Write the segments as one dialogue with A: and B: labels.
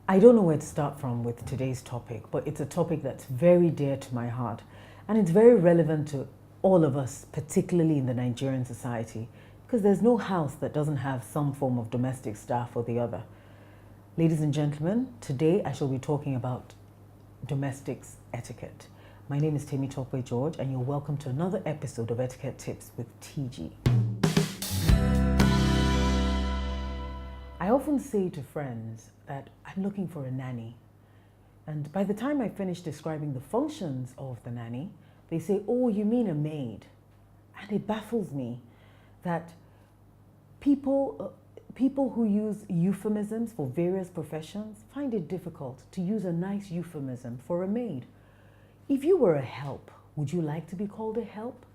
A: I don't know where to start from with today's topic, but it's a topic that's very dear to my heart, and it's very relevant to all of us, particularly in the Nigerian society, because there's no house that doesn't have some form of domestic staff or the other. Ladies and gentlemen, today I shall be talking about domestics etiquette. My name is Temitope George, and you're welcome to another episode of Etiquette Tips with TG. I often say to friends that I'm looking for a nanny. And by the time I finish describing the functions of the nanny, they say, "Oh, you mean a maid?" And it baffles me that people who use euphemisms for various professions find it difficult to use a nice euphemism for a maid. If you were a help, would you like to be called a help?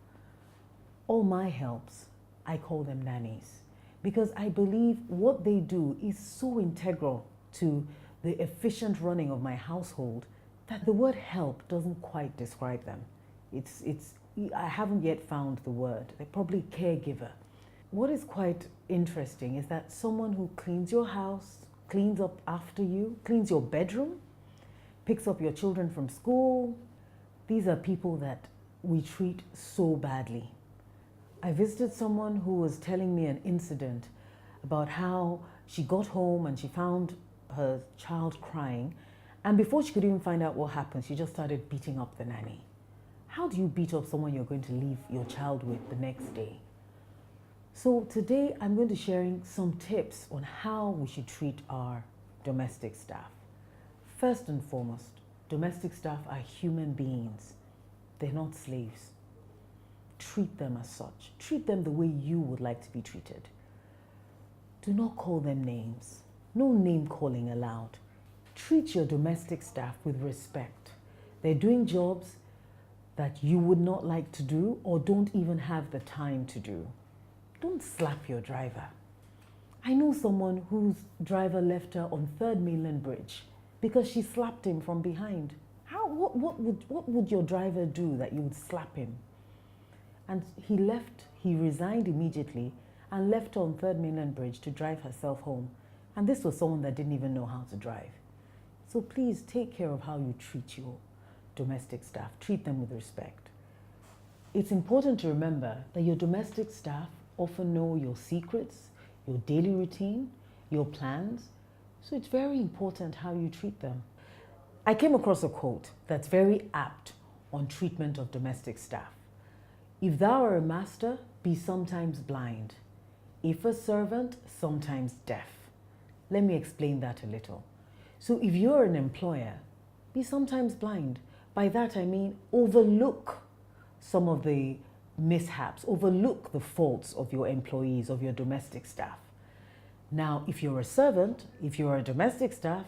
A: All my helps, I call them nannies, because I believe what they do is so integral to the efficient running of my household that the word help doesn't quite describe them. I haven't yet found the word. They're probably caregiver. What is quite interesting is that someone who cleans your house, cleans up after you, cleans your bedroom, picks up your children from school, these are people that we treat so badly. I visited someone who was telling me an incident about how she got home and she found her child crying, and before she could even find out what happened, she just started beating up the nanny. How do you beat up someone you're going to leave your child with the next day? So today I'm going to be sharing some tips on how we should treat our domestic staff. First and foremost, domestic staff are human beings. They're not slaves. Treat them as such. Treat them the way you would like to be treated. Do not call them names. No name calling allowed. Treat your domestic staff with respect. They're doing jobs that you would not like to do or don't even have the time to do. Don't slap your driver. I know someone whose driver left her on 3rd Mainland Bridge because she slapped him from behind. What would your driver do that you would slap him? And he resigned immediately and left her on 3rd Mainland Bridge to drive herself home. And this was someone that didn't even know how to drive. So please take care of how you treat your domestic staff. Treat them with respect. It's important to remember that your domestic staff often know your secrets, your daily routine, your plans. So it's very important how you treat them. I came across a quote that's very apt on treatment of domestic staff. If thou art a master, be sometimes blind. If a servant, sometimes deaf. Let me explain that a little. So if you're an employer, be sometimes blind. By that I mean overlook some of the mishaps, overlook the faults of your employees, of your domestic staff. Now, if you're a servant, if you're a domestic staff,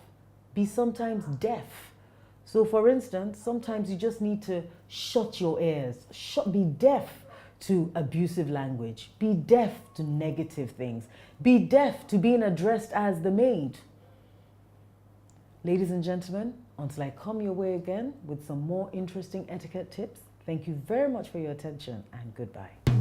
A: be sometimes deaf. So for instance, sometimes you just need to shut your ears, be deaf to abusive language, be deaf to negative things, be deaf to being addressed as the maid. Ladies and gentlemen, until I come your way again with some more interesting etiquette tips, thank you very much for your attention and goodbye.